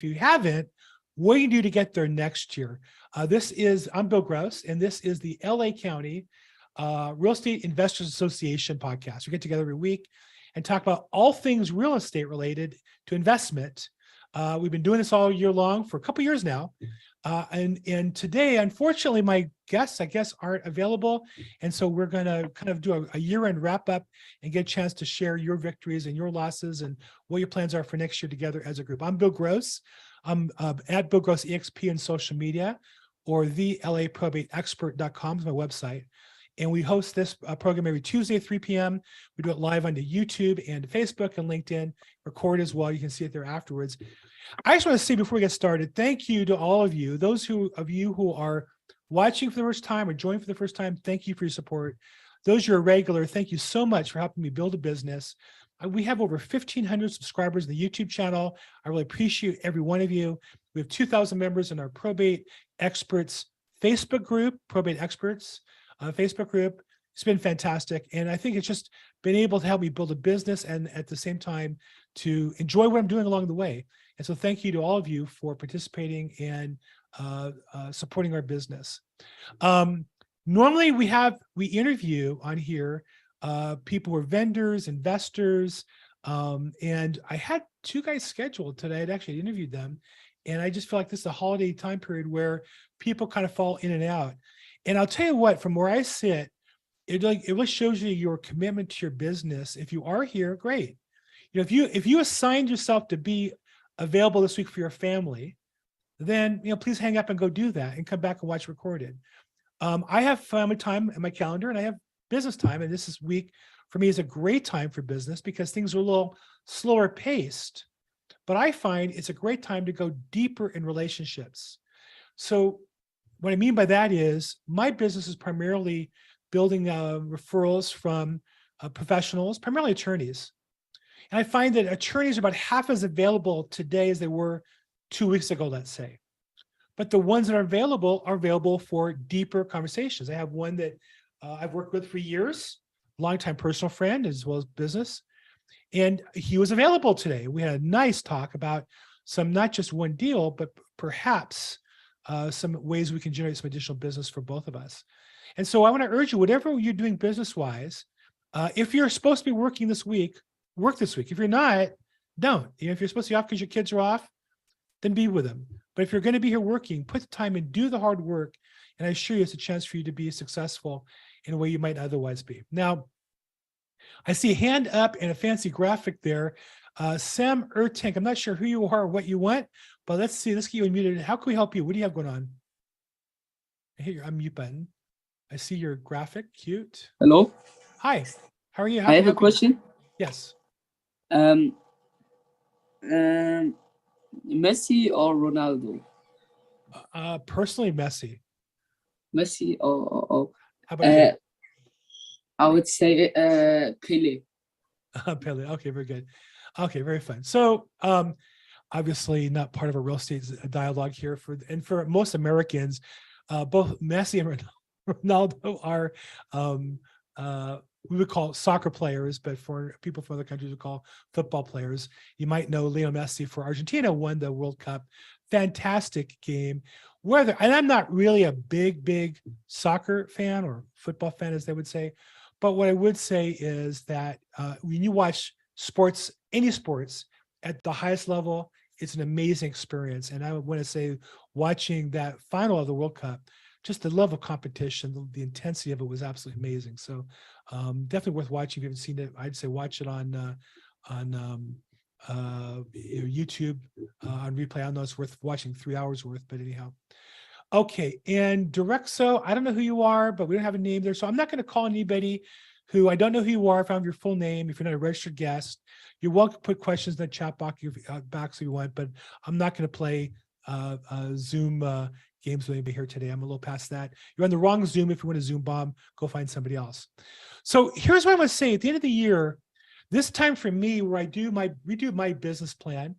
If you haven't, what do you do to get there next year? I'm Bill Gross, and this is the LA County Real Estate Investors Association podcast. We get together every week and talk about all things real estate related to investment. We've been doing this all year long for a couple years now. And today, unfortunately, my guests, I guess, aren't available. And so we're going to kind of do a year-end wrap-up and get a chance to share your victories and your losses and what your plans are for next year together as a group. I'm Bill Gross. I'm at Bill Gross EXP on social media, or the LAProbateExpert.com is my website. And we host this program every Tuesday at 3 p.m. We do it live on the YouTube and Facebook and LinkedIn, record as well. You can see it there afterwards. I just want to say before we get started, thank you to all of you. Those of you who are watching for the first time or joining for the first time, thank you for your support. Those who are regular, thank you so much for helping me build a business. We have over 1,500 subscribers in the YouTube channel. I really appreciate every one of you. We have 2,000 members in our Probate Experts Facebook group, Probate Experts Facebook group. It's been fantastic. And I think it's just been able to help me build a business and at the same time to enjoy what I'm doing along the way. And so thank you to all of you for participating and supporting our business. Normally we interview on here people who are vendors, investors, and I had two guys scheduled today. I'd actually interviewed them. And I just feel like this is a holiday time period where people kind of fall in and out. And I'll tell you what, from where I sit, it really shows you your commitment to your business. If you are here, great. You know, if you assigned yourself to be available this week for your family, then please hang up and go do that and come back and watch recorded. I have family time in my calendar and I have business time, and this week for me is a great time for business because things are a little slower paced. But I find it's a great time to go deeper in relationships. So what I mean by that is my business is primarily building referrals from professionals, primarily attorneys. And I find that attorneys are about half as available today as they were 2 weeks ago, let's say. But the ones that are available for deeper conversations. I have one that I've worked with for years, longtime personal friend as well as business. And he was available today. We had a nice talk about some, not just one deal, but perhaps some ways we can generate some additional business for both of us. And so I want to urge you, whatever you're doing business-wise, if you're supposed to be working this week, work this week. If you're not, don't. If you're supposed to be off because your kids are off, then be with them. But if you're going to be here working, put the time in, do the hard work, and I assure you it's a chance for you to be successful in a way you might otherwise be. Now, I see a hand up and a fancy graphic there. Sam Ertank, I'm not sure who you are or what you want, but let's see. Let's get you unmuted. How can we help you? What do you have going on? I hit your unmute button. I see your graphic. Cute. Hello. Hi. How are you? I have a question. Yes. Messi or Ronaldo? Personally, Messi. Messi or How about you? I would say Pele. Pele. Okay, very good. Okay, very fun. So obviously not part of a real estate dialogue here for most Americans, both Messi and Ronaldo are we would call soccer players, but for people from other countries we call football players. You might know Lionel Messi for Argentina won the World Cup. Fantastic game. And I'm not really a big soccer fan or football fan, as they would say. But what I would say is that when you watch sports, any sports at the highest level, it's an amazing experience. And I want to say watching that final of the World Cup, just the level of competition, the intensity of it was absolutely amazing. So definitely worth watching. If you haven't seen it, I'd say watch it on YouTube on replay. I don't know it's worth watching 3 hours worth, but anyhow. Okay, and Direxo, I don't know who you are, but we don't have a name there. So I'm not going to call anybody who I don't know who you are. If I have your full name, if you're not a registered guest, you're welcome to put questions in the chat box if you want, but I'm not going to play Zoom games with anybody here today. I'm a little past that. You're on the wrong Zoom. If you want a Zoom bomb, go find somebody else. So here's what I want to say. At the end of the year, this time for me, where we do my business plan,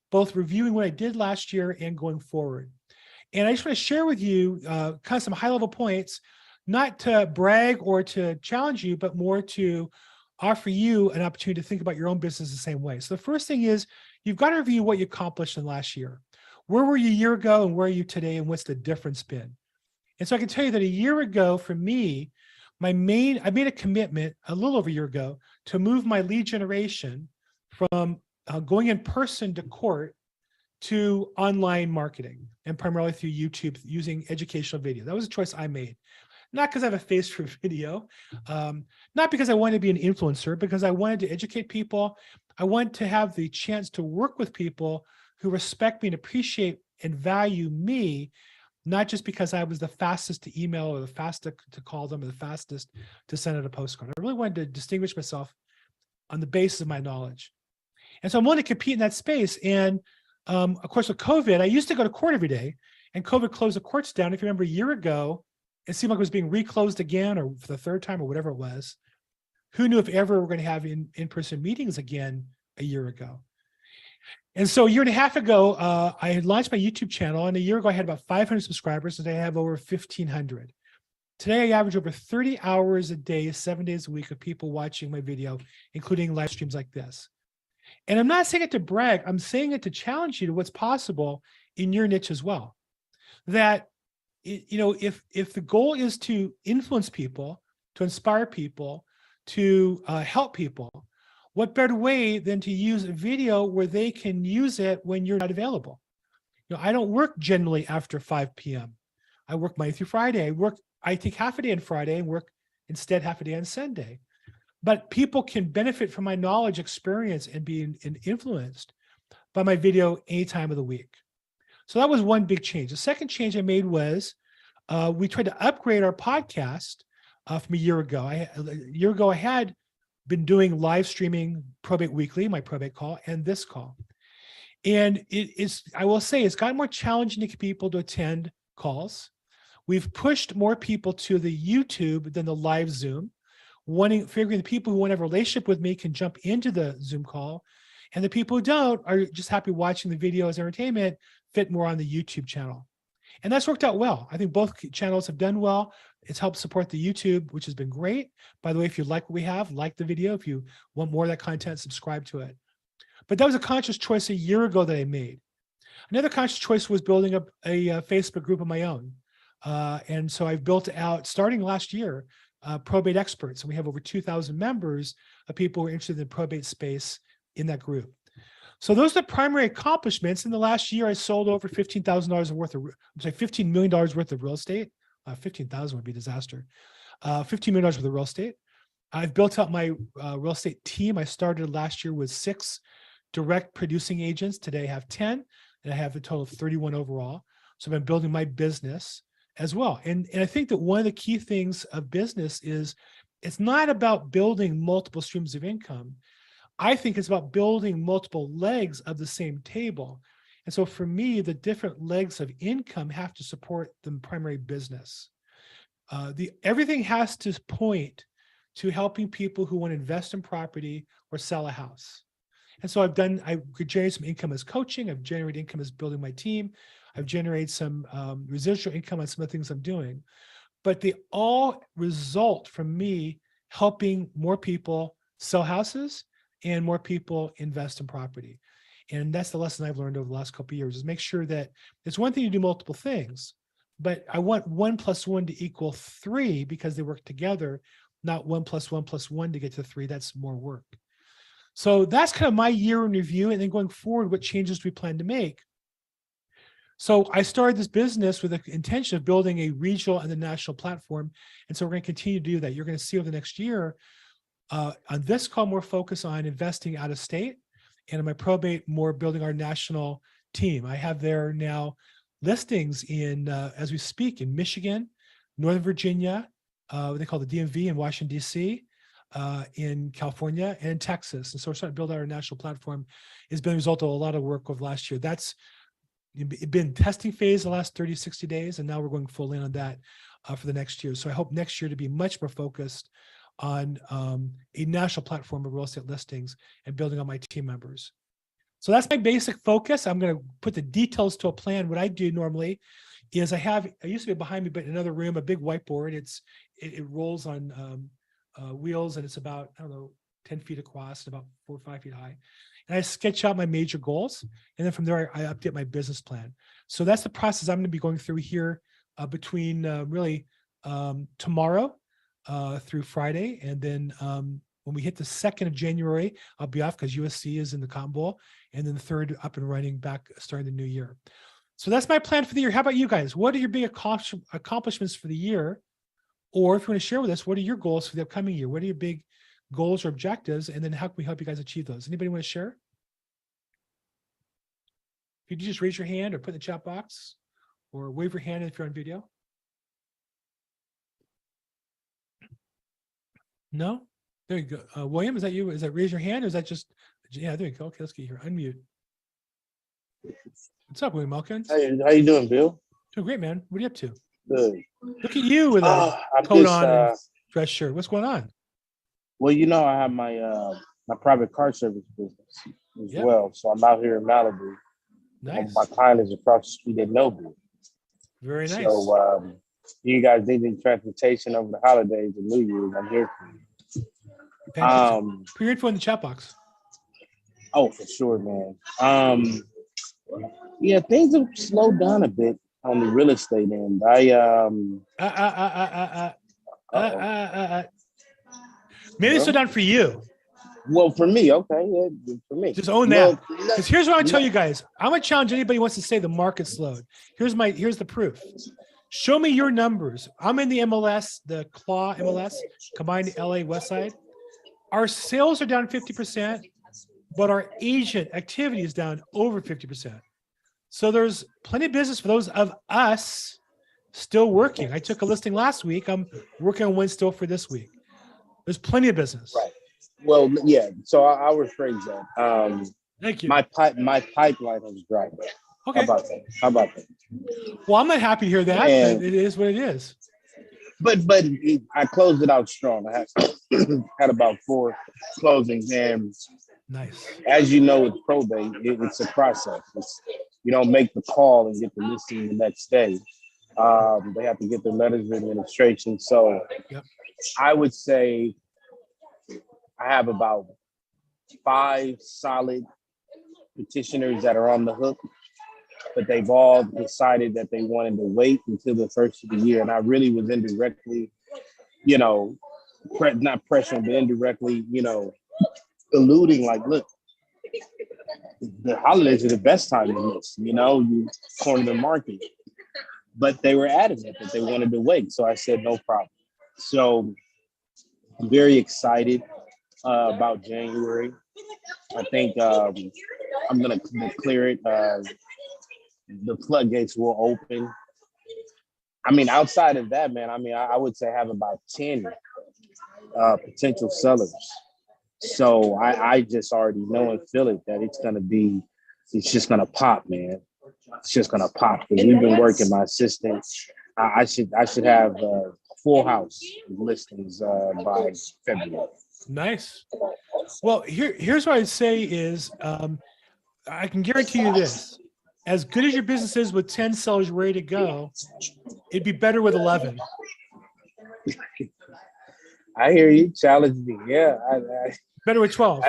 both reviewing what I did last year and going forward. And I just want to share with you kind of some high-level points, not to brag or to challenge you, but more to offer you an opportunity to think about your own business the same way. So the first thing is you've got to review what you accomplished in last year. where were you a year ago and where are you today, and what's the difference been? And so I can tell you that a year ago for me, I made a commitment a little over a year ago to move my lead generation from going in person to court to online marketing, and primarily through YouTube using educational video. That was a choice I made. Not because I have a face for video, not because I wanted to be an influencer, because I wanted to educate people. I want to have the chance to work with people who respect me and appreciate and value me, not just because I was the fastest to email or the fastest to call them or the fastest to send out a postcard. I really wanted to distinguish myself on the basis of my knowledge. And so I wanted to compete in that space. And of course, with COVID, I used to go to court every day, and COVID closed the courts down. If you remember, a year ago, it seemed like it was being reclosed again, or for the third time, or whatever it was. Who knew if ever we're going to have in-person meetings again a year ago? And so a year and a half ago, I had launched my YouTube channel, and a year ago I had about 500 subscribers, and I have over 1,500. Today, I average over 30 hours a day, 7 days a week of people watching my video, including live streams like this. And I'm not saying it to brag, I'm saying it to challenge you to what's possible in your niche as well. That, if the goal is to influence people, to inspire people, to help people, what better way than to use a video where they can use it when you're not available? I don't work generally after 5 p.m. I work Monday through Friday. I take half a day on Friday and work instead half a day on Sunday. But people can benefit from my knowledge, experience, and being influenced by my video any time of the week. So that was one big change. The second change I made was we tried to upgrade our podcast from a year ago. I had been doing live streaming Probate Weekly, my probate call, and this call. And I will say, it's gotten more challenging to get people to attend calls. We've pushed more people to the YouTube than the live Zoom, figuring the people who want to have a relationship with me can jump into the Zoom call, and the people who don't are just happy watching the video as entertainment, fit more on the YouTube channel. And that's worked out well. I think both channels have done well. It's helped support the YouTube, which has been great. By the way, if you like what we have, like the video. If you want more of that content, subscribe to it. But that was a conscious choice a year ago that I made. Another conscious choice was building up a Facebook group of my own. And so I've built out, starting last year, probate experts. And we have over 2,000 members of people who are interested in the probate space in that group. So those are the primary accomplishments. In the last year, I sold over $15,000 worth of, $15 million worth of real estate. 15,000 would be a disaster. $15 million worth of real estate. I've built out my real estate team. I started last year with 6 direct producing agents. Today I have 10, and I have a total of 31 overall. So I've been building my business as well. And I think that one of the key things of business is it's not about building multiple streams of income. I think it's about building multiple legs of the same table. And so for me, the different legs of income have to support the primary business. Everything has to point to helping people who want to invest in property or sell a house. And so I could generate some income as coaching. I've generated income as building my team. I've generated some residual income on some of the things I'm doing. But they all result from me helping more people sell houses and more people invest in property. And that's the lesson I've learned over the last couple of years, is make sure that it's one thing to do multiple things, but I want 1 + 1 to equal 3 because they work together, not 1 + 1 + 1 to get to 3. That's more work. So that's kind of my year in review. And then going forward, what changes do we plan to make? So I started this business with the intention of building a regional and a national platform. And so we're going to continue to do that. You're going to see over the next year, on this call, more focus on investing out of state, and in my probate, more building our national team. I have there now listings in, as we speak, in Michigan, Northern Virginia, what they call the DMV in Washington, D.C., in California, and in Texas. And so we're starting to build out our national platform. It's been a result of a lot of work over last year. That's been testing phase the last 30, 60 days, and now we're going full in on that for the next year. So I hope next year to be much more focused on a national platform of real estate listings and building on my team members. So that's my basic focus. I'm going to put the details to a plan. What I do normally is I used to be behind me, but in another room, a big whiteboard. It rolls on wheels, and it's about, 10 feet across and about 4 or 5 feet high. and I sketch out my major goals. And then from there, I update my business plan. So that's the process I'm going to be going through here between really tomorrow through Friday. And then when we hit the 2nd of January, I'll be off because USC is in the Cotton Bowl. And then the 3rd up and running back starting the new year. So that's my plan for the year. How about you guys? What are your big accomplishments for the year? Or if you want to share with us, what are your goals for the upcoming year? What are your big goals or objectives? And then how can we help you guys achieve those? Anybody want to share? Could you just raise your hand or put in the chat box or wave your hand if you're on video? No? There you go. William, is that you? Is that raise your hand or is that just, yeah, there you go. Okay, let's get here. Unmute. What's up, William Elkins? How you doing, Bill? Doing great, man. What are you up to? Good. Look at you with a coat on and dress shirt. What's going on? Well, I have my my private car service business as well. So I'm out here in Malibu. Nice. My client is across the street at Nobu. Very nice. So you guys need any transportation over the holidays and New Year's, I'm here for you. Put your info in the chat box. Oh, for sure, man. Yeah, things have slowed down a bit on the real estate end. Maybe it's so done for you. Well, for me, okay, yeah, for me. Just own that. Because here's what I tell you guys. I'm gonna challenge anybody who wants to say the market slowed. Here's the proof. Show me your numbers. I'm in the MLS, the Claw MLS, combined LA West Side. Our sales are down 50%, but our agent activity is down over 50%. So there's plenty of business for those of us still working. I took a listing last week. I'm working on one still for this week. There's plenty of business. Right. Well, yeah. So I'll rephrase that. Thank you. My pipeline has dried up. Okay. How about that? Well, I'm not happy to hear that. And, but it is what it is. But I closed it out strong. I had about 4 closings, and nice. As you know, with probate, it's a process. You don't make the call and get the listing the next day. They have to get the letters of administration. So I would say I have about 5 solid petitioners that are on the hook, but they've all decided that they wanted to wait until the first of the year. And I really was indirectly, not pressuring, but indirectly, alluding like, look, the holidays are the best time to list, you corner the market. But they were adamant that they wanted to wait. So I said, no problem. So I'm very excited about January. I think I'm going to clear it. The floodgates will open. I mean, outside of that, man, I would say I have about 10 potential sellers. So I just already know and feel it that it's just going to pop, man. It's just going to pop. Because we've been working, my assistant. I should have a full house listings by February. Nice. Well, here's what I'd say is I can guarantee you this. As good as your business is with 10 sellers ready to go, it'd be better with 11. I hear you. Challenge me. Yeah. Better with 12.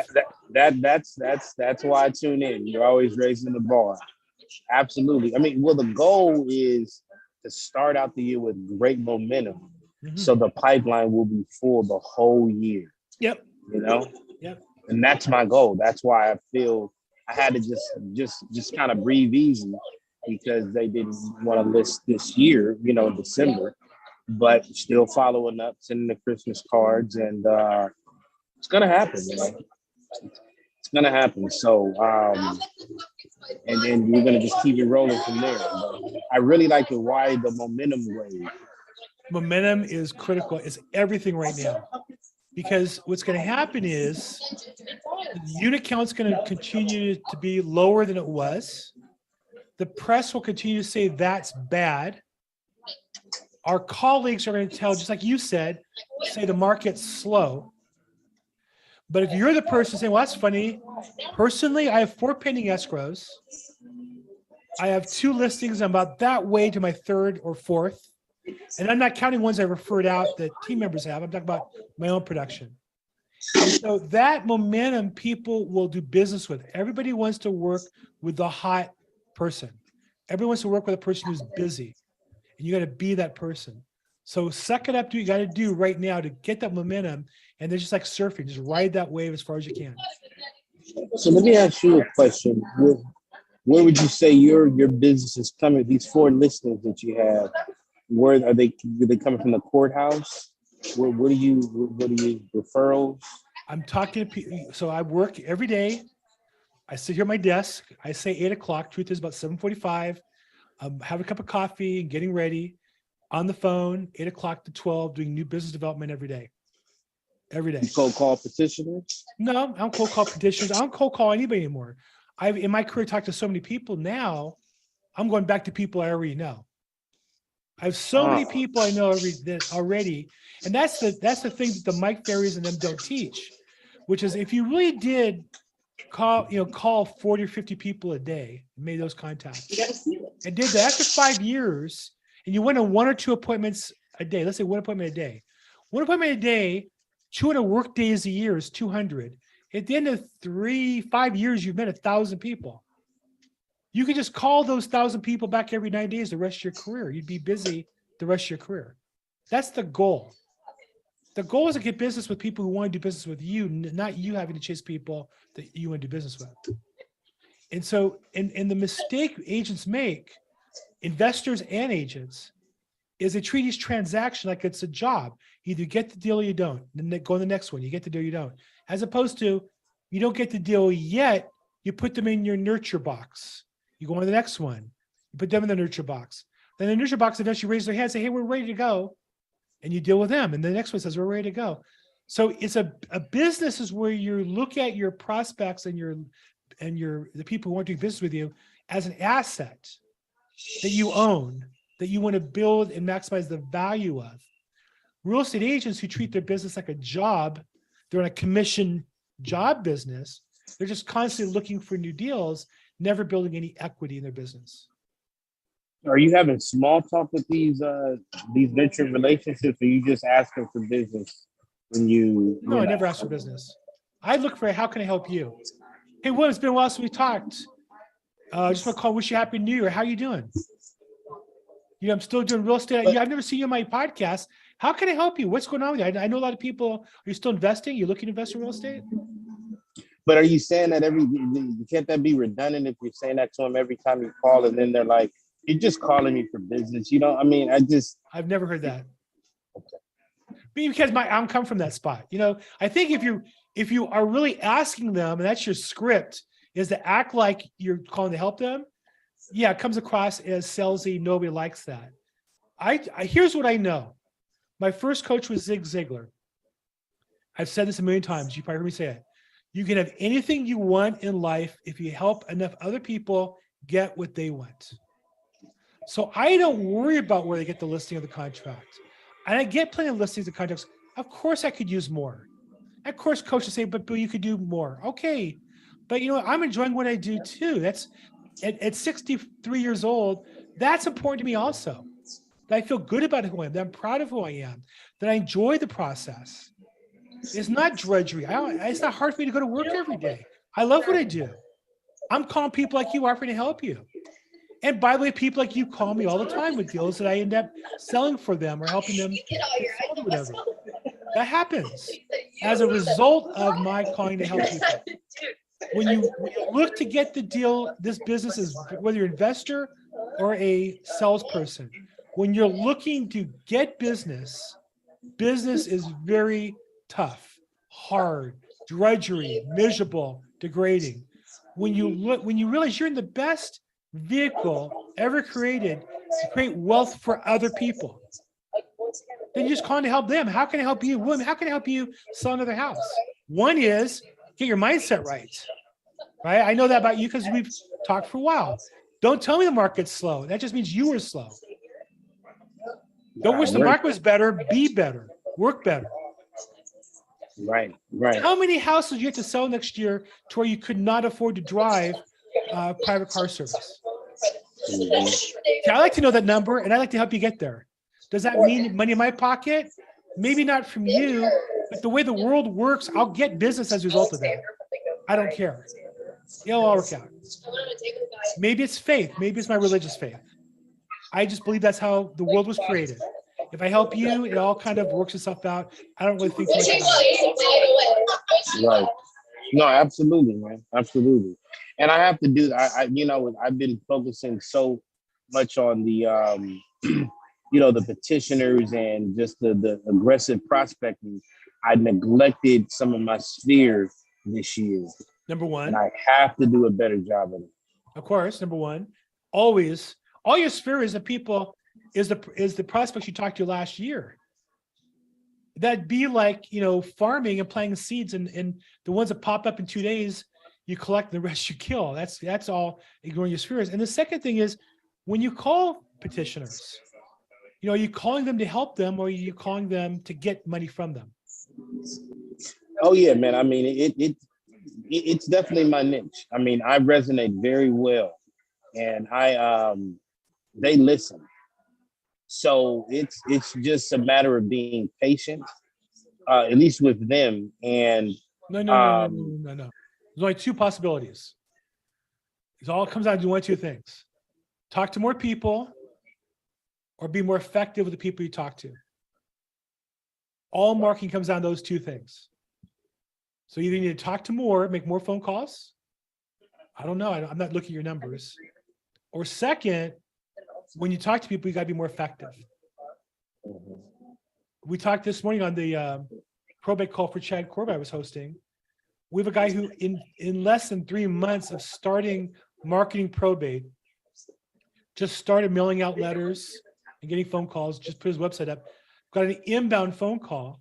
That's why I tune in. You're always raising the bar. Absolutely. The goal is to start out the year with great momentum. Mm-hmm. So the pipeline will be full the whole year. Yep. Yep. And that's my goal. That's why I feel I had to just kind of breathe easy because they didn't want to list this year, in December, but still following up, sending the Christmas cards, and it's gonna happen, It's gonna happen. So, and then we're gonna just keep it rolling from there. But I really like to ride the momentum wave. Momentum is critical. It's everything right now. Because what's going to happen is the unit count's going to continue to be lower than it was. The press will continue to say that's bad. Our colleagues are going to tell, just like you said, say the market's slow. But if you're the person saying, well, that's funny. Personally, I have 4 pending escrows. I have 2 listings. I'm about that way to my 3rd or 4th. And I'm not counting ones I referred out that team members have. I'm talking about my own production. And so that momentum, people will do business with. Everybody wants to work with the hot person. Everyone wants to work with a person who's busy, and you got to be that person. So suck it up, do what you got to do right now to get that momentum. And they're just like surfing, just ride that wave as far as you can. So let me ask you a question. Where would you say your business is coming? These 4 listings that you have, where are they coming from? The courthouse? What are you referrals? I'm talking to people. So I work every day. I sit here at my desk. I say 8 o'clock. Truth is about 7:45. Have a cup of coffee and getting ready. On the phone, 8 o'clock to 12, doing new business development every day. Every day. Cold call petitioners? No, I don't cold call petitioners. I don't cold call anybody anymore. I've in my career talked to so many people now. I'm going back to people I already know. I have so many people I know already, and that's the thing that the Mike Ferries and them don't teach, which is if you really did call 40 or 50 people a day, made those contacts, and did that after 5 years, and you went on 1 or 2 appointments a day. Let's say 1 appointment a day. 1 appointment a day, 200 work days a year is 200. At the end of 3-5 years, you've met 1,000 people. You can just call those 1,000 people back every 9 days the rest of your career. You'd be busy the rest of your career. That's the goal. The goal is to get business with people who want to do business with you, not you having to chase people that you want to do business with. And so, and the mistake agents make, investors and agents, is they treat each transaction like it's a job. Either get the deal or you don't. Then they go to the next one. You get the deal or you don't. As opposed to, you don't get the deal yet, you put them in your nurture box. You go on to the next one. You put them in the nurture box. Then the nurture box eventually raises their hand and say, hey, we're ready to go. And you deal with them. And the next one says, we're ready to go. So it's a business is where you look at your prospects and the people who want to do business with you as an asset that you own, that you want to build and maximize the value of. Real estate agents who treat their business like a job, they're in a commission job business. They're just constantly looking for new deals, never building any equity in their business. Are you having small talk with these venture relationships, or you just asking for business when you? No, I never ask for business. I look for how can I help you? Hey, Will, it's been a while since we talked. Just want to call, wish you happy New Year. How you doing? I'm still doing real estate. I've never seen you on my podcast. How can I help you? What's going on with you? I know a lot of people. Are you still investing? You looking to invest in real estate? But are you saying that can't that be redundant if you're saying that to them every time you call, and then they're like, you're just calling me for business? I've never heard that. Okay. Because I come from that spot. I think if you are really asking them, and that's your script, is to act like you're calling to help them. Yeah, it comes across as salesy. Nobody likes that. Here's what I know. My first coach was Zig Ziglar. I've said this a million times. You probably heard me say it. You can have anything you want in life if you help enough other people get what they want. So I don't worry about where they get the listing of the contract. And I get plenty of listings and contracts. Of course I could use more. Of course, coaches say, but Bill, you could do more. Okay. But I'm enjoying what I do too. That's at 63 years old, that's important to me also. That I feel good about who I am, that I'm proud of who I am, that I enjoy the process. It's not drudgery. It's not hard for me to go to work every day. I love what I do. I'm calling people like you, offering to help you. And by the way, people like you call me all the time with deals that I end up selling for them or helping them or whatever. That happens as a result of my calling to help people. When you look to get the deal, this business is, whether you're an investor or a salesperson, when you're looking to get business is very tough, hard, drudgery, miserable, degrading. When you realize you're in the best vehicle ever created to create wealth for other people, then you just call to help them. How can I help you? William, how can I help you sell another house? One is get your mindset right. I know that about you because we've talked for a while. Don't tell me the market's slow. That just means you were slow. Don't wish the market was better. Be better. Work better. Right. How many houses do you have to sell next year to where you could not afford to drive private car service? Mm-hmm. See, I like to know that number, and I like to help you get there. Does that mean money in my pocket? Maybe not from you, But the way the world works, I'll get business as a result of that. I don't care. It'll all work out. Maybe it's faith. Maybe it's my religious faith. I just believe that's how the world was created. If I help you, it all kind of works itself out. I don't really think much about it. Right. No, absolutely, man. Absolutely. And I have to do, I've been focusing so much on the, the petitioners and just the aggressive prospecting. I neglected some of my sphere this year. Number one. And I have to do a better job of it. Of course, number one. Always, all your sphere is the people, is the prospects you talked to last year. That'd be like, farming and planting seeds, and the ones that pop up in 2 days, you collect, the rest you kill. That's all ignoring your spheres. And the second thing is, when you call petitioners, are you calling them to help them, or are you calling them to get money from them? Oh yeah, man. I mean, it's definitely my niche. I mean, I resonate very well, and they listen. So it's just a matter of being patient, at least with them. And No. There's only two possibilities. It all comes down to one of two things: talk to more people, or be more effective with the people you talk to. All marketing comes down to those two things. So either you need to talk to more, make more phone calls. I don't know. I'm not looking at your numbers. Or second, when you talk to people, you got to be more effective. We talked this morning on the probate call for Chad Corbett I was hosting. We have a guy who in less than 3 months of starting marketing probate, just started mailing out letters and getting phone calls, just put his website up, got an inbound phone call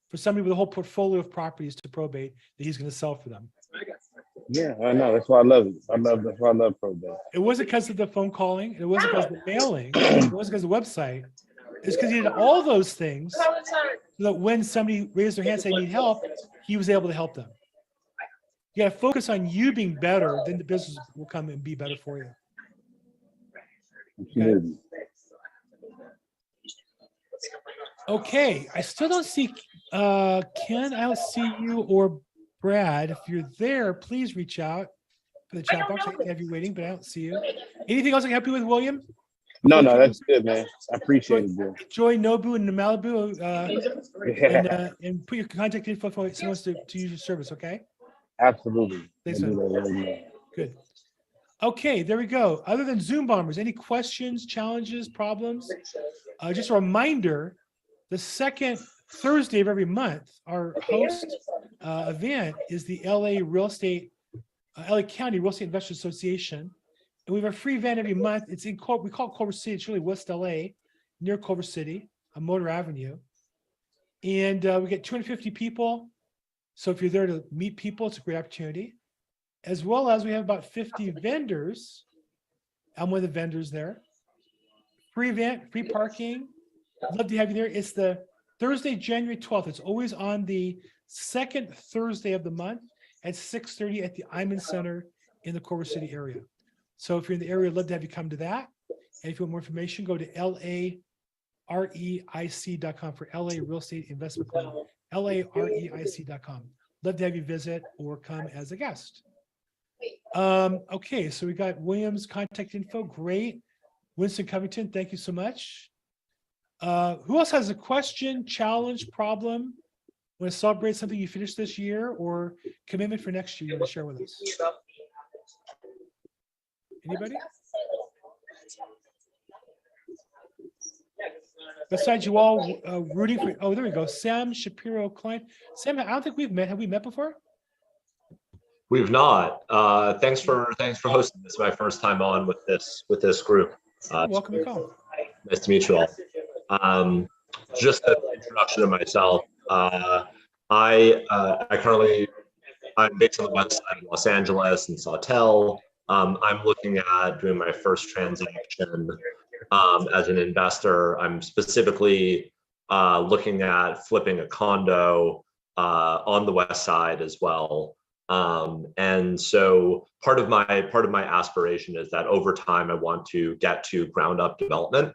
for somebody with a whole portfolio of properties to probate that he's going to sell for them. Yeah, I know. That's why I love it. That's why I love probate. It wasn't because of the phone calling. It wasn't because of the mailing. It wasn't because of the website. It's because he did all those things so that when somebody raised their hand and said, "I need help," he was able to help them. You got to focus on you being better, then the business will come and be better for you. Absolutely. Okay, I still don't see Ken. I don't see you or Brad. If you're there, please reach out for the chat box. I can have you waiting, but I don't see you. Anything else I can help you with, William? No, that's good, man. I appreciate it, bro. Joy Nobu in Malibu, and put your contact info if someone wants to use your service, okay? Absolutely. Thanks, man. Good. Okay, there we go. Other than Zoom bombers, any questions, challenges, problems? Just a reminder, the second Thursday of every month, our host event is the LA County Real Estate Investors Association. And we have a free event every month. It's we call it Culver City. It's really West LA, near Culver City on Motor Avenue. And we get 250 people. So if you're there to meet people, it's a great opportunity. As well as we have about 50 vendors. I'm one of the vendors there. Free event, free parking. I'd love to have you there. It's the Thursday, January 12th. It's always on the second Thursday of the month at 6:30 at the Iman Center in the Culver City area. So if you're in the area, I'd love to have you come to that. And if you want more information, go to LAREIC.com for LA Real Estate Investment Club, LAREIC.com. Love to have you visit or come as a guest. Okay, so we got William's contact info. Great. Winston Covington, thank you so much. Who else has a question, challenge, problem? Want to celebrate something you finished this year or commitment for next year you want to share with us? Anybody? Besides you all rooting for, oh, there we go. Sam Shapiro Klein. Sam, I don't think we've met. Have we met before? We've not. Thanks for hosting. This is my first time on with this group. Welcome to call. Nice to meet you all. Just an introduction of myself. I'm based on the west side of Los Angeles in Sawtell. I'm looking at doing my first transaction as an investor. I'm specifically looking at flipping a condo on the west side as well. And so part of my aspiration is that over time I want to get to ground up development.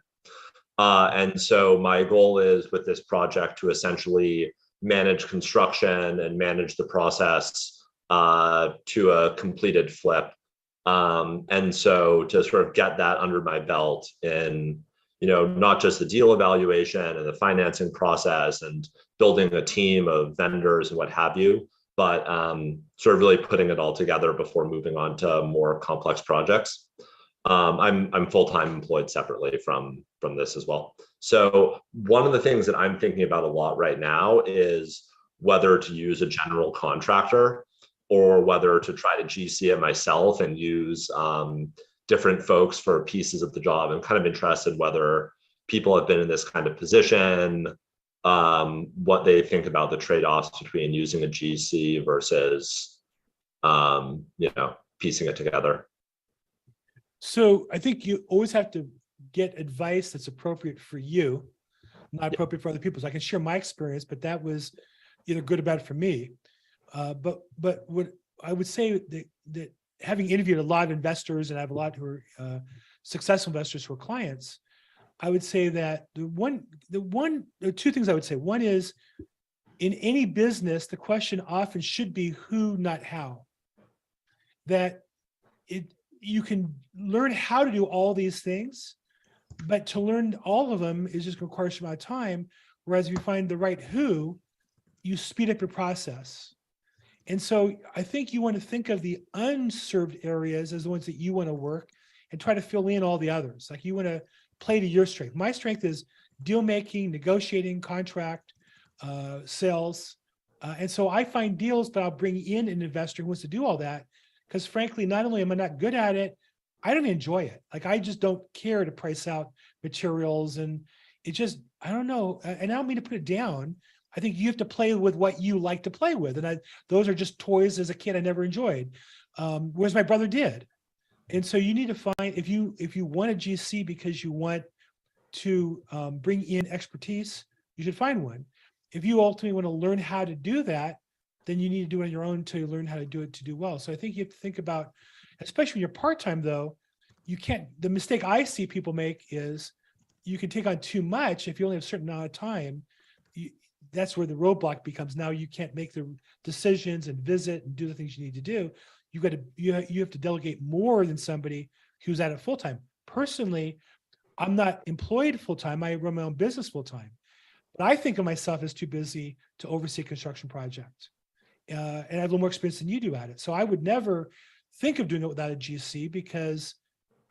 And so my goal is with this project to essentially manage construction and manage the process to a completed flip. And so to sort of get that under my belt in, not just the deal evaluation and the financing process and building a team of vendors and what have you, but sort of really putting it all together before moving on to more complex projects. I'm full-time employed separately from this as well. So one of the things that I'm thinking about a lot right now is whether to use a general contractor or whether to try to GC it myself and use different folks for pieces of the job. I'm kind of interested whether people have been in this kind of position, what they think about the trade-offs between using a GC versus, piecing it together. So I think you always have to get advice that's appropriate for you, not appropriate for other people. So I can share my experience, but that was either good or bad for me. But what I would say that having interviewed a lot of investors, and I have a lot who are successful investors who are clients, I would say that there are two things I would say. One is, in any business, the question often should be who, not how. That you can learn how to do all these things, but to learn all of them is just going to require some amount of time. Whereas if you find the right who, you speed up your process. And so I think you want to think of the unserved areas as the ones that you want to work and try to fill in all the others. Like you want to play to your strength. My strength is deal making, negotiating, contract, sales. And so I find deals, but I'll bring in an investor who wants to do all that. Because frankly, not only am I not good at it, I don't enjoy it. Like I just don't care to price out materials, and it just, I don't know. And I don't mean to put it down. I think you have to play with what you like to play with. And those are just toys as a kid I never enjoyed, whereas my brother did. And so you need to find, if you want a GC because you want to bring in expertise, you should find one. If you ultimately want to learn how to do that, then you need to do it on your own until you learn how to do it to do well. So I think you have to think about, especially when you're part-time though, the mistake I see people make is you can take on too much. If you only have a certain amount of time, that's where the roadblock becomes. Now you can't make the decisions and visit and do the things you need to do. You have to delegate more than somebody who's at it full-time. Personally, I'm not employed full-time. I run my own business full-time, but I think of myself as too busy to oversee a construction project. And I have a little more experience than you do at it. So I would never think of doing it without a GC because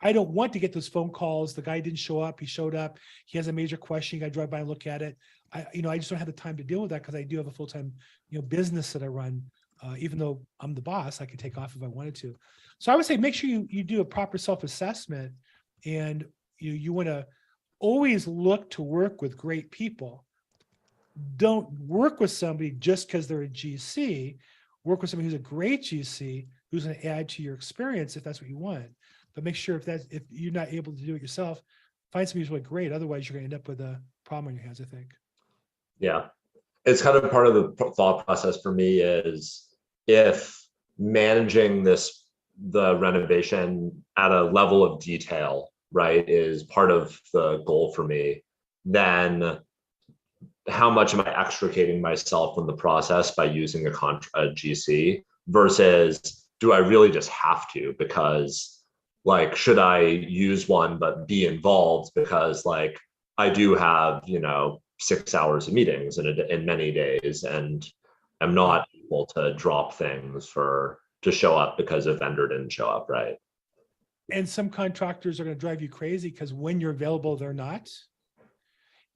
I don't want to get those phone calls. The guy didn't show up. He showed up. He has a major question. You got to drive by and look at it. I just don't have the time to deal with that because I do have a full-time, business that I run. Even though I'm the boss, I could take off if I wanted to. So I would say, make sure you do a proper self-assessment, and you want to always look to work with great people. Don't work with somebody just because they're a GC. Work with somebody who's a great GC who's going to add to your experience if that's what you want. But make sure if you're not able to do it yourself, find somebody who's really great. Otherwise, you're going to end up with a problem on your hands, I think. Yeah, it's kind of part of the thought process for me is if managing the renovation at a level of detail, right, is part of the goal for me, then how much am I extricating myself from the process by using a GC versus do I really just have to? Because should I use one but be involved because I do have 6 hours of meetings in many days, and I'm not able to drop things to show up because a vendor didn't show up, right? And some contractors are going to drive you crazy because when you're available, they're not.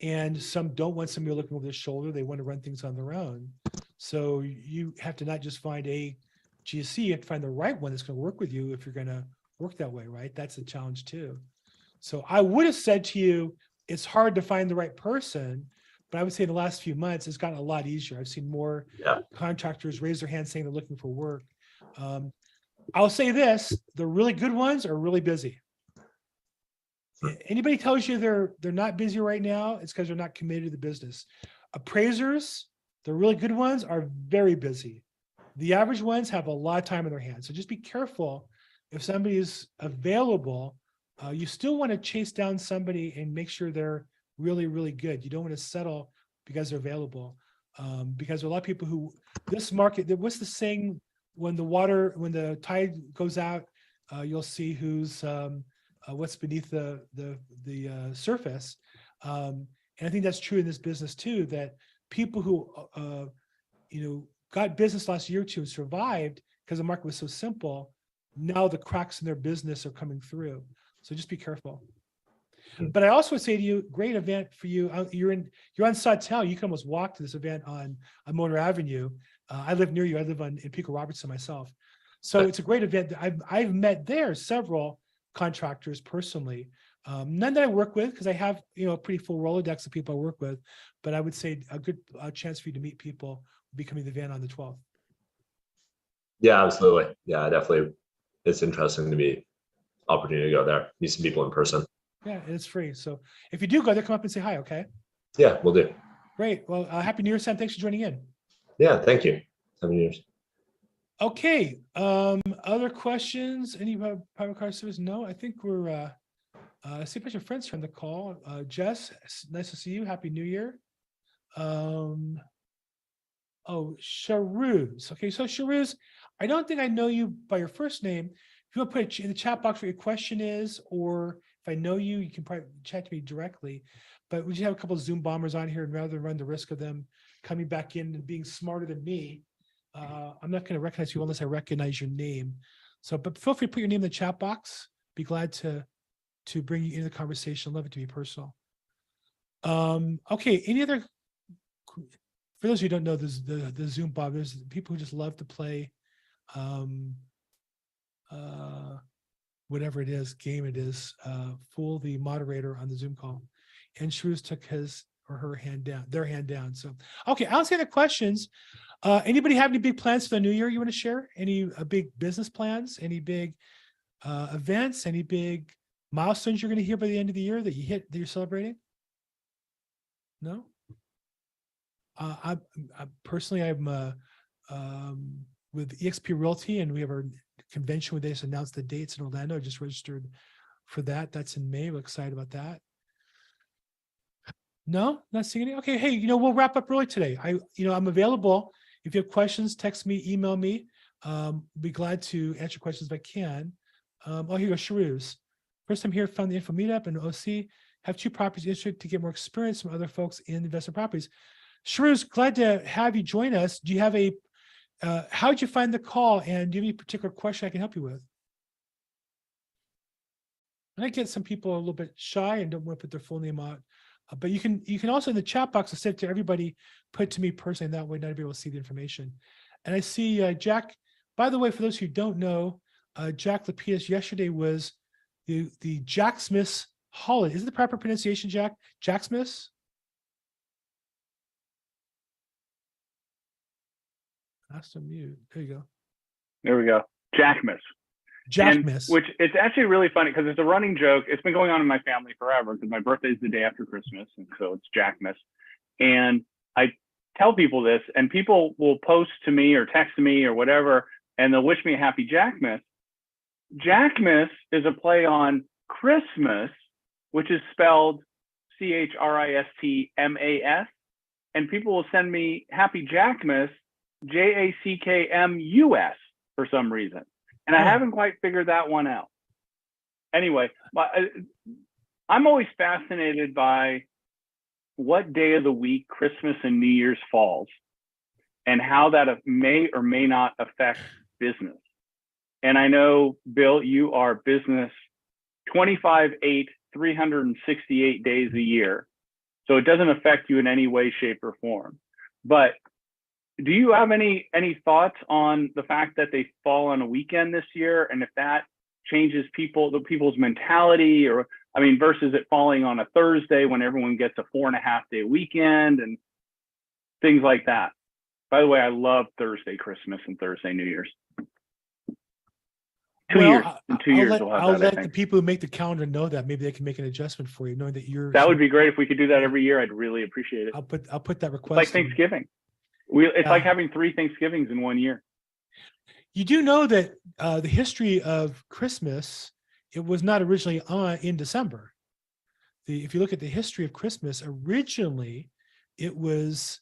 And some don't want somebody looking over their shoulder. They want to run things on their own. So you have to not just find a GC, you have to find the right one that's going to work with you if you're going to work that way, right? That's a challenge too. So I would have said to you, it's hard to find the right person, but I would say in the last few months, it's gotten a lot easier. I've seen more contractors raise their hands saying they're looking for work. I'll say this, the really good ones are really busy. Anybody tells you they're not busy right now, it's because they're not committed to the business. Appraisers, the really good ones are very busy. The average ones have a lot of time in their hands. So just be careful if somebody is available. You still want to chase down somebody and make sure they're really, really good. You don't want to settle because they're available. Because a lot of people who this market, what's the saying? When the tide goes out, you'll see who's what's beneath the surface. And I think that's true in this business too. That people who got business last year or two and survived because the market was so simple. Now the cracks in their business are coming through. So just be careful. But I also would say to you, great event for you. You're on Sawtell. You can almost walk to this event on Motor Avenue. I live near you. I live in Pico Robertson myself. So it's a great event. I've met there several contractors personally. None that I work with because I have a pretty full Rolodex of people I work with. But I would say a good chance for you to meet people becoming the event on the 12th. Yeah, absolutely. Yeah, definitely. It's interesting to be opportunity to go there, meet some people in person. Yeah, and it's free. So if you do go there, come up and say hi, okay? Yeah, we'll do. Great. Well, Happy New Year, Sam. Thanks for joining in. Yeah, thank you. 7 years. Okay. Other questions? Any private car service? No, I think we're I see a bunch of friends here on the call. Jess, nice to see you. Happy New Year. Oh, Sharuz. Okay, so Sharuz, I don't think I know you by your first name. If you want to put it in the chat box what your question is, or if I know you, you can probably chat to me directly. But we just have a couple of Zoom bombers on here, and rather than run the risk of them coming back in and being smarter than me, I'm not going to recognize you unless I recognize your name. So, but feel free to put your name in the chat box. Be glad to bring you into the conversation. Love it to be personal. Okay, any other? For those who don't know, the Zoom bomb, there's people who just love to play whatever it is, game it is, fool the moderator on the Zoom call. And Shrew's took his or her hand down, their hand down. So, okay, I'll say the questions. Anybody have any big plans for the new year you want to share? Any big business plans? Any big events? Any big milestones you're going to hear by the end of the year that you're celebrating? No? I personally, I'm with eXp Realty, and we have our convention where they just announced the dates in Orlando. I just registered for that. That's in May. We're excited about that. No, not seeing any. Okay, hey, we'll wrap up early today. I'm available. If you have questions, text me, email me. Be glad to answer questions if I can. Here you go, Sharuz. First time here, found the info meetup and OC. Have 2 properties interested to get more experience from other folks in investment properties. Sharuz, glad to have you join us. Do you have how did you find the call, and do you have any particular question I can help you with? And I get some people a little bit shy and don't want to put their full name out, but you can also in the chat box send it to everybody, put it to me personally, and that way not everybody will see the information. And I see Jack. By the way, for those who don't know, Jack Lapidus yesterday was the Jack Smith's holiday. Is it the proper pronunciation, Jack? Jack Smith's? That's to mute. There you go. There we go. Jackmas. Jackmas. Which it's actually really funny because it's a running joke. It's been going on in my family forever because my birthday is the day after Christmas, and so it's Jackmas. And I tell people this, and people will post to me or text me or whatever, and they'll wish me a happy Jackmas. Jackmas is a play on Christmas, which is spelled Christmas, and people will send me happy Jackmas, Jackmus, for some reason. And I haven't quite figured that one out. Anyway, I'm always fascinated by what day of the week Christmas and New Year's falls and how that may or may not affect business. And I know, Bill, you are business 25/8, 368 days a year. So it doesn't affect you in any way, shape, or form. But do you have any thoughts on the fact that they fall on a weekend this year, and if that changes people's mentality, or versus it falling on a Thursday when everyone gets a 4.5-day weekend and things like that? By the way, I love Thursday Christmas and Thursday New Year's. In 2 years, I'll let the people who make the calendar know that. Maybe they can make an adjustment for you, knowing that you're. That would be great if we could do that every year. I'd really appreciate it. I'll put that request. It's like Thanksgiving. It's like having 3 Thanksgivings in 1 year. You do know that the history of Christmas, it was not originally in December. If you look at the history of Christmas, originally it was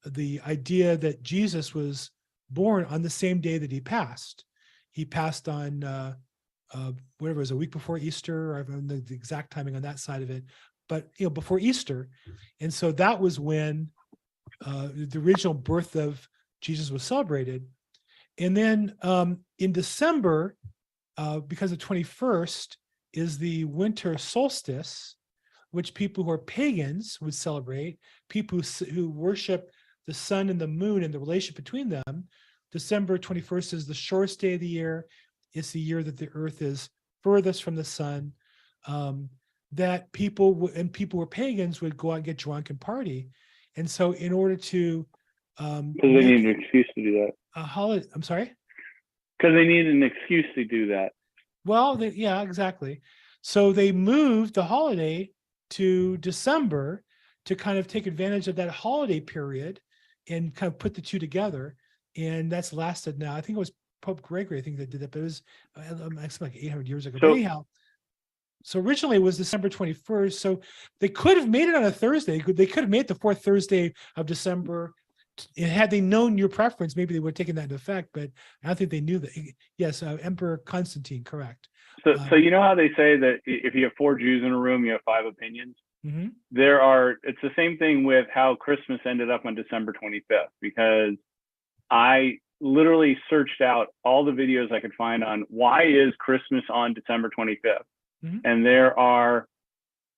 the idea that Jesus was born on the same day that he passed. He passed on whatever it was, a week before Easter. I don't know the exact timing on that side of it, but before Easter. And so that was when the original birth of Jesus was celebrated. And then in December, because the 21st is the winter solstice, which people who are pagans would celebrate, people who worship the sun and the moon and the relationship between them. December 21st is the shortest day of the year. It's the year that the earth is furthest from the sun. That people who were pagans would go out and get drunk and party. And so in order to because they need an excuse to do that. a holiday, I'm sorry? Because they need an excuse to do that. Well, yeah, exactly. So they moved the holiday to December to kind of take advantage of that holiday period and kind of put the two together. And that's lasted now. I think it was Pope Gregory, I think that did that, but it was like 800 years ago. So, but anyhow, so originally it was December 21st. So they could have made it on a Thursday. They could have made it the fourth Thursday of December. And had they known your preference, maybe they would have taken that into effect, but I don't think they knew that. Yes, Emperor Constantine, correct. So you know how they say that if you have 4 Jews in a room, you have 5 opinions? Mm-hmm. It's the same thing with how Christmas ended up on December 25th, because I literally searched out all the videos I could find on why is Christmas on December 25th. Mm-hmm. And there are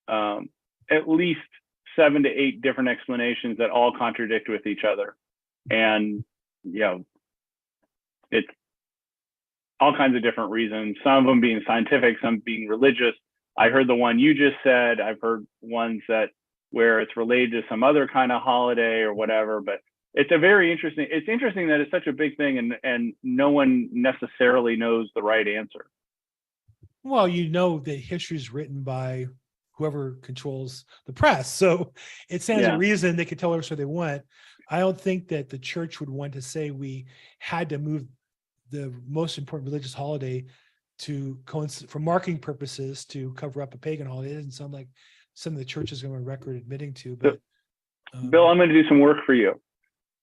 at least 7 to 8 different explanations that all contradict with each other. And, it's all kinds of different reasons, some of them being scientific, some being religious. I heard the one you just said. I've heard ones where it's related to some other kind of holiday or whatever, but it's interesting that it's such a big thing and no one necessarily knows the right answer. Well, that history is written by whoever controls the press. So it stands to reason they could tell us what they want. I don't think that the church would want to say we had to move the most important religious holiday to coincide for marketing purposes to cover up a pagan holiday. It doesn't sound like something the church is going to record admitting to. But Bill, I'm going to do some work for you.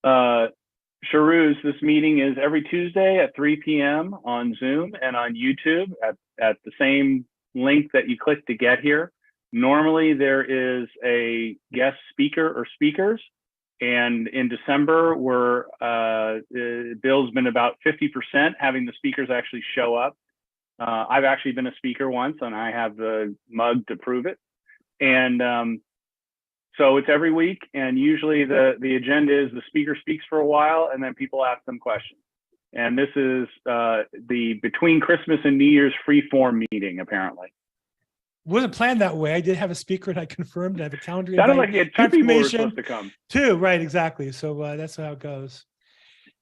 Sharuz, this meeting is every Tuesday at 3 p.m. on Zoom and on YouTube at the same link that you click to get here. Normally there is a guest speaker or speakers. And in December, Bill's been about 50% having the speakers actually show up. I've actually been a speaker once, and I have the mug to prove it. And so it's every week, and usually the agenda is the speaker speaks for a while, and then people ask them questions. And this is the between Christmas and New Year's free form meeting, apparently. Wasn't planned that way. I did have a speaker, and I confirmed. I have a calendar. Sounded like you had 2 people who were supposed to come. 2, right? Exactly. So that's how it goes.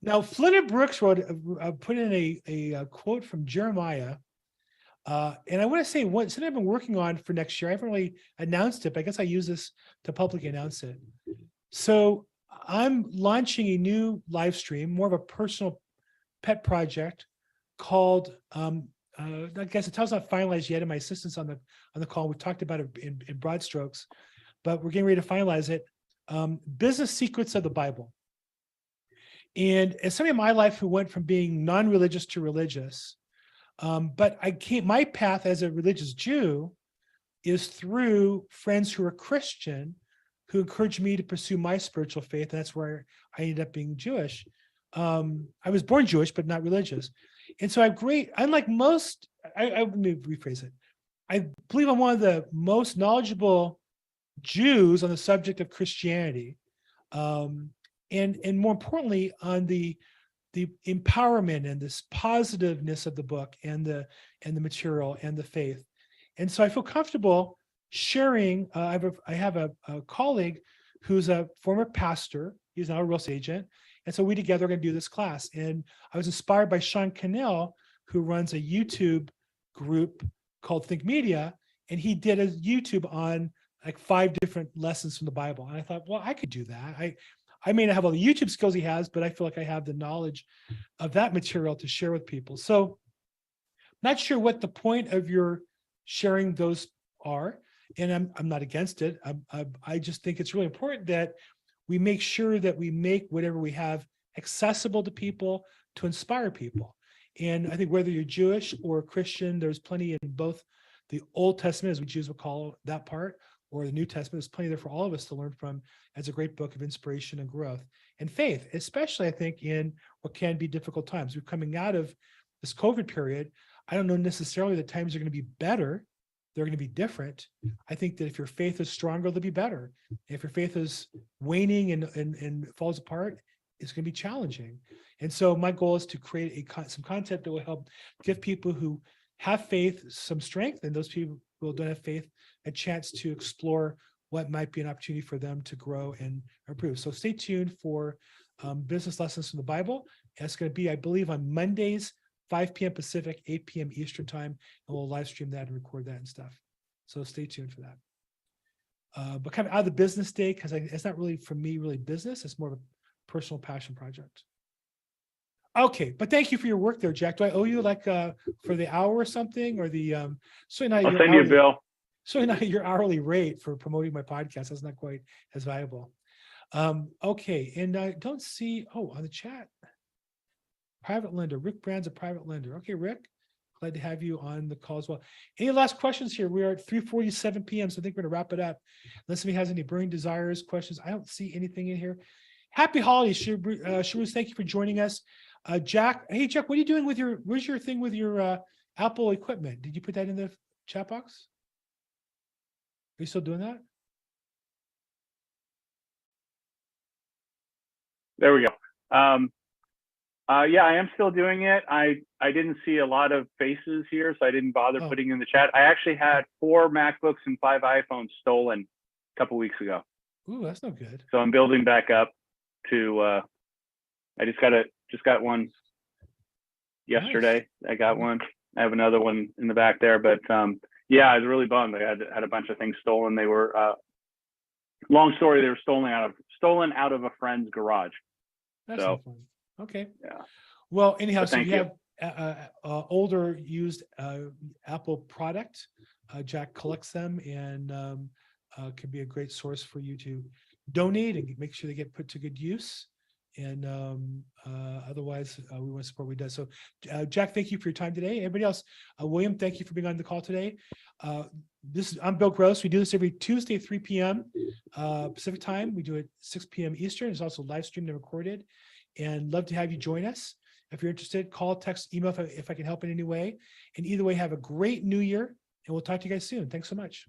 Now, Flynn and Brooks put in a quote from Jeremiah, and I want to say something I've been working on for next year. I haven't really announced it, but I guess I use this to publicly announce it. So I'm launching a new live stream, more of a personal pet project called. I guess the title's not finalized yet, and my assistant's on the call. We talked about it in broad strokes, but we're getting ready to finalize it. Business Secrets of the Bible. And as somebody in my life who went from being non-religious to religious, but my path as a religious Jew is through friends who are Christian, who encouraged me to pursue my spiritual faith. And that's where I ended up being Jewish. I was born Jewish, but not religious. And so unlike most, let me rephrase it. I believe I'm one of the most knowledgeable Jews on the subject of Christianity. And more importantly, on the empowerment and this positiveness of the book and the material and the faith. And so I feel comfortable sharing. I have a colleague who's a former pastor. He's now a real estate agent. And so we together are going to do this class. And I was inspired by Sean Cannell, who runs a YouTube group called Think Media. And he did a YouTube on like 5 different lessons from the Bible. And I thought, well, I could do that. I may not have all the YouTube skills he has, but I feel like I have the knowledge of that material to share with people. So not sure what the point of your sharing those are. And I'm not against it. I just think it's really important that we make sure that we make whatever we have accessible to people to inspire people. And I think whether you're Jewish or Christian, there's plenty in both the Old Testament, as we Jews would call that part, or the New Testament. There's plenty there for all of us to learn from as a great book of inspiration and growth and faith, especially I think in what can be difficult times. We're coming out of this COVID period. I don't know necessarily that times are going to be better. They're going to be different. I think that if your faith is stronger, they'll be better. If your faith is waning and falls apart, it's going to be challenging. And so my goal is to create some content that will help give people who have faith some strength, and those people who don't have faith a chance to explore what might be an opportunity for them to grow and improve. So stay tuned for business lessons from the Bible. It's going to be, I believe, on Mondays, 5 p.m. Pacific, 8 p.m. Eastern time, and we'll live stream that and record that and stuff. So stay tuned for that. But kind of out of the business day, because it's not really, for me, really business. It's more of a personal passion project. Okay, but thank you for your work there, Jack. Do I owe you like for the hour or something, or the I'll send you a bill. So not your hourly rate for promoting my podcast? That's not quite as valuable. Okay, and I don't see, on the chat, private lender, Rick Brand's a private lender. Okay, Rick, glad to have you on the call as well. Any last questions here? We are at 3:47 p.m., so I think we're gonna wrap it up. Unless somebody has any burning desires, questions. I don't see anything in here. Happy holidays, Sharuz. Thank you for joining us. Jack, hey Jack, what are you doing with where's your thing with your Apple equipment? Did you put that in the chat box? Are you still doing that? There we go. Yeah, I am still doing it. I didn't see a lot of faces here, so I didn't bother putting in the chat. I actually had 4 MacBooks and 5 iPhones stolen a couple weeks ago. Ooh, that's no good. So I'm building back up to. I just got one yesterday. Nice. I got one. I have another one in the back there, but yeah, I was really bummed. I had a bunch of things stolen. They were long story. They were stolen out of a friend's garage. That's so fun. Okay. Yeah. Well, anyhow, so you have older used Apple product. Jack collects them and can be a great source for you to donate and make sure they get put to good use. And otherwise, we want to support what he does. So, Jack, thank you for your time today. Everybody else, William, thank you for being on the call today. I'm Bill Gross. We do this every Tuesday, 3 p.m. Pacific time. We do it 6 p.m. Eastern. It's also live streamed and recorded. And love to have you join us. If you're interested, call, text, email if I can help in any way. And either way, have a great new year. And we'll talk to you guys soon. Thanks so much.